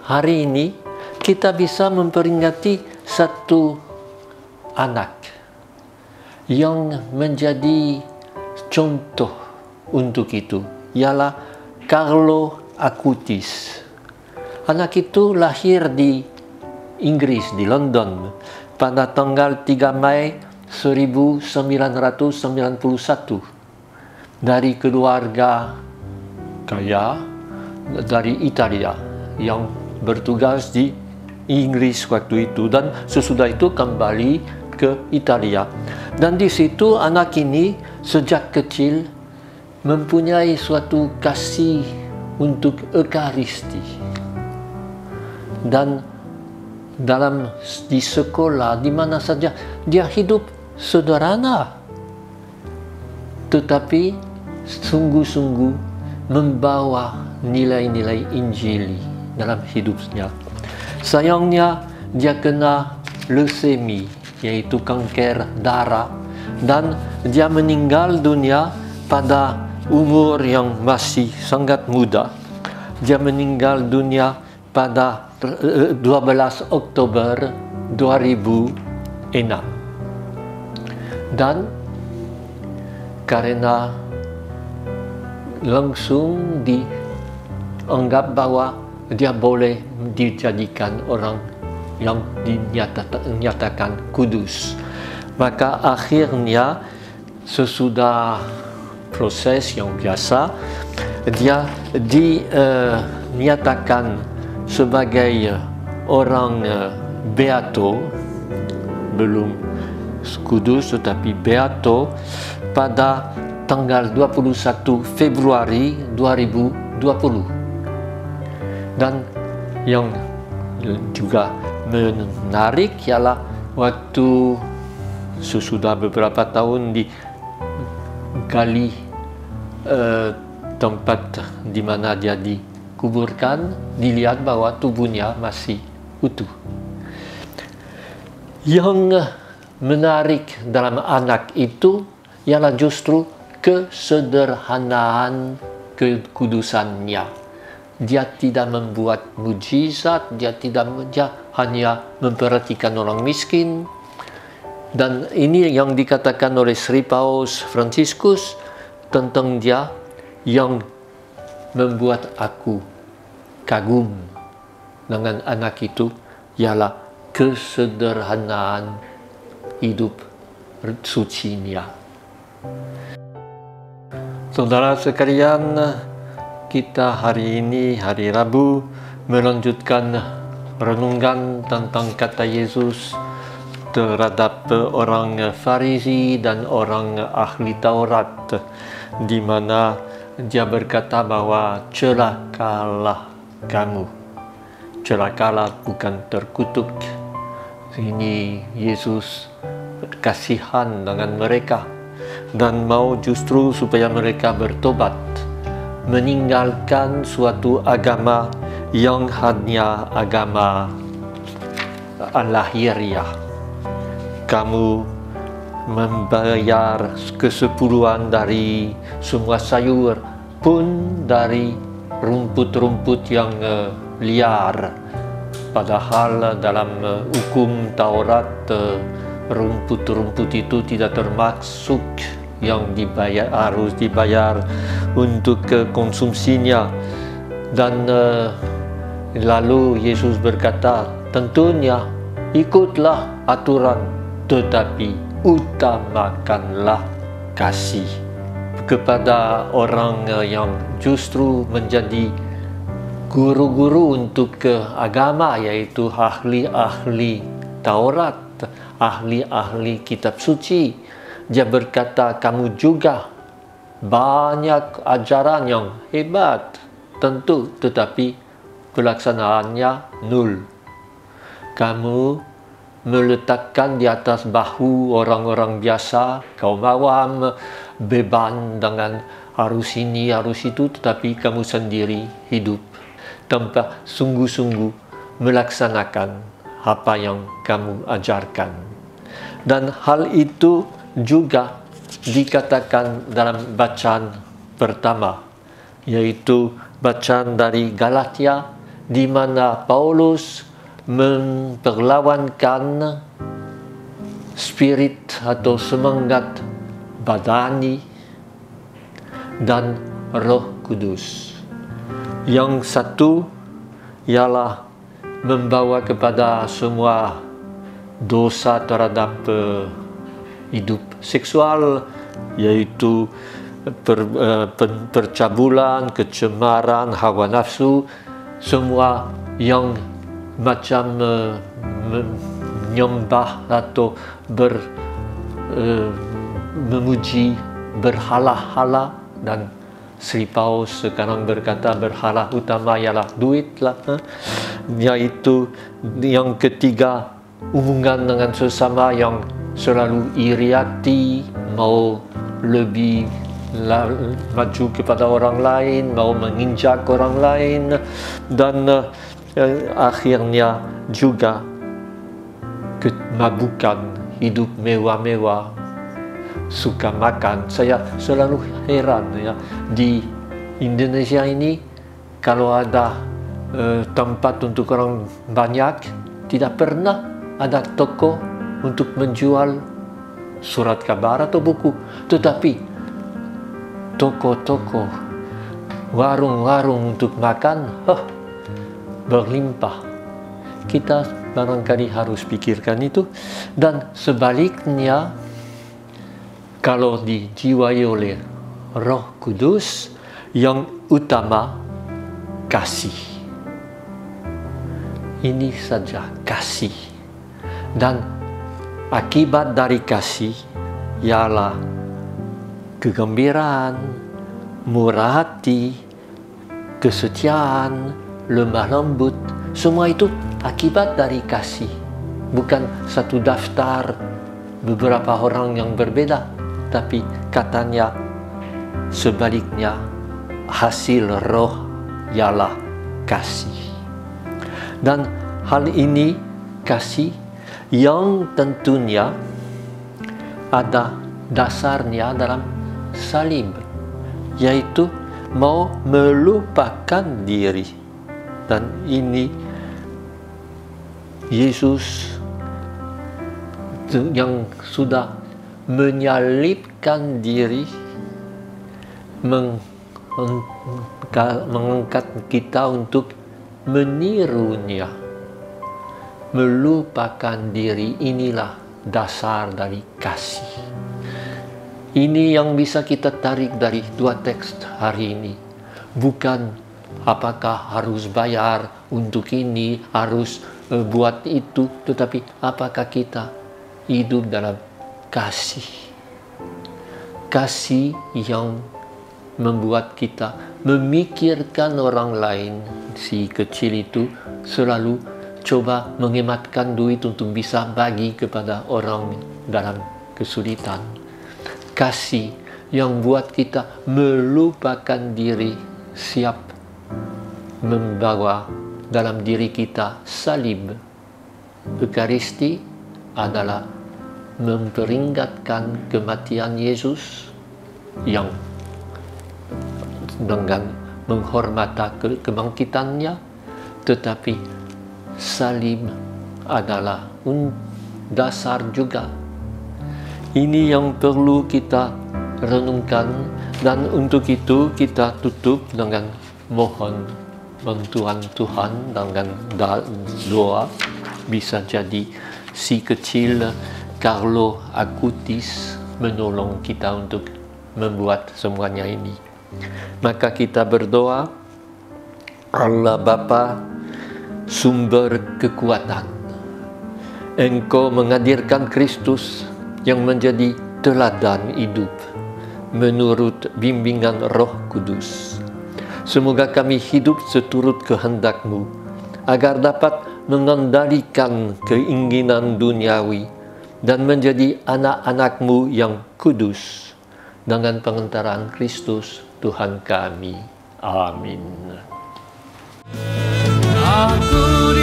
hari ini kita bisa memperingati satu anak yang menjadi contoh untuk itu, ialah Carlo Acutis. Anak itu lahir di Inggris, di London, pada tanggal 3 Mei 1991 dari keluarga kaya dari Italia yang bertugas di Inggris waktu itu, dan sesudah itu kembali ke Italia. Dan di situ anak ini sejak kecil mempunyai suatu kasih untuk Ekaristi. Dan di sekolah, di mana saja, dia hidup sederhana, tetapi sungguh-sungguh membawa nilai-nilai Injili dalam hidupnya. Sayangnya dia kena leukemi, yaitu kanker darah, dan dia meninggal dunia pada umur yang masih sangat muda. Dia meninggal dunia pada 12 Oktober 2006. Dan karena langsung dianggap bahwa dia boleh dijadikan orang yang dinyatakan kudus, maka akhirnya sesudah proses yang biasa, dia dinyatakan sebagai orang beato, belum kudus tetapi beato, pada tanggal 21 Februari 2020. Dan yang juga menarik ialah waktu sesudah beberapa tahun digali tempat di mana dia dikuburkan, dilihat bahwa tubuhnya masih utuh. Yang menarik dalam anak itu ialah justru kesederhanaan kekudusannya. Dia tidak membuat mujizat, dia hanya memperhatikan orang miskin. Dan ini yang dikatakan oleh Sri Paus Fransiskus tentang dia, yang membuat aku kagum dengan anak itu ialah kesederhanaan hidup sucinya. Saudara sekalian, kita hari ini, hari Rabu, melanjutkan renungan tentang kata Yesus terhadap orang Farisi dan orang ahli Taurat, di mana dia berkata bahwa celakalah kamu. Celakalah, bukan terkutuk. Ini Yesus kasihan dengan mereka dan mau justru supaya mereka bertobat, meninggalkan suatu agama yang hanya agama lahiriah. Kamu membayar kesepuluhan dari semua sayur, pun dari rumput-rumput yang liar. Padahal dalam hukum Taurat, rumput-rumput itu tidak termasuk yang harus dibayar untuk konsumsinya. Dan lalu Yesus berkata, tentunya ikutlah aturan, tetapi utamakanlah kasih kepada orang yang justru menjadi guru-guru untuk agama, yaitu ahli-ahli Taurat, ahli-ahli kitab suci. Dia berkata, kamu juga banyak ajaran yang hebat, tentu, tetapi pelaksanaannya nol. Kamu meletakkan di atas bahu orang-orang biasa, kaum awam, beban dengan harus ini, harus itu, tetapi kamu sendiri hidup tanpa sungguh-sungguh melaksanakan apa yang kamu ajarkan. Dan hal itu juga dikatakan dalam bacaan pertama, yaitu bacaan dari Galatia di mana Paulus memperlawankan spirit atau semangat badani dan Roh Kudus. Yang satu ialah membawa kepada semua dosa terhadap hidup seksual, yaitu percabulan, kecemaran, hawa nafsu, semua yang macam menyembah atau memuji berhala-hala. Dan Sri Paus sekarang berkata berhala utama ialah duit lah. Yaitu yang ketiga, hubungan dengan sesama yang selalu iri hati, mau lebih maju kepada orang lain, mau menginjak orang lain, dan akhirnya juga kemabukan, hidup mewah-mewah, suka makan. Saya selalu heran ya, di Indonesia ini kalau ada tempat untuk orang banyak, tidak pernah ada toko untuk menjual surat kabar atau buku, tetapi toko-toko, warung-warung untuk makan berlimpah. Kita barangkali harus pikirkan itu. Dan sebaliknya, kalau dijiwai oleh Roh Kudus, yang utama kasih. Ini saja kasih. Dan akibat dari kasih ialah kegembiraan, murah hati, kesetiaan, lemah lembut. Semua itu akibat dari kasih. Bukan satu daftar beberapa orang yang berbeda, tapi katanya sebaliknya, hasil roh ialah kasih. Dan hal ini kasih yang tentunya ada dasarnya dalam salib, yaitu mau melupakan diri. Dan ini Yesus yang sudah menyalibkan diri, mengangkat kita untuk menirunya. Melupakan diri, inilah dasar dari kasih. Ini yang bisa kita tarik dari dua teks hari ini. Bukan apakah harus bayar untuk ini, harus buat itu, tetapi apakah kita hidup dalam kasih. Kasih yang membuat kita memikirkan orang lain. Si kecil itu selalu coba menghematkan duit untuk bisa bagi kepada orang dalam kesulitan. Kasih yang buat kita melupakan diri, siap membawa dalam diri kita salib. Ekaristi adalah memperingatkan kematian Yesus yang dengan menghormati kebangkitannya, tetapi salib adalah dasar juga. Ini yang perlu kita renungkan, dan untuk itu kita tutup dengan mohon bantuan Tuhan dengan doa. Bisa jadi si kecil Carlo Acutis menolong kita untuk membuat semuanya ini. Maka kita berdoa, Allah Bapa, sumber kekuatan, Engkau menghadirkan Kristus yang menjadi teladan hidup menurut bimbingan Roh Kudus. Semoga kami hidup seturut kehendak-Mu, agar dapat mengendalikan keinginan duniawi dan menjadi anak-anak-Mu yang kudus, dengan pengantaran Kristus Tuhan kami. Amin. Aku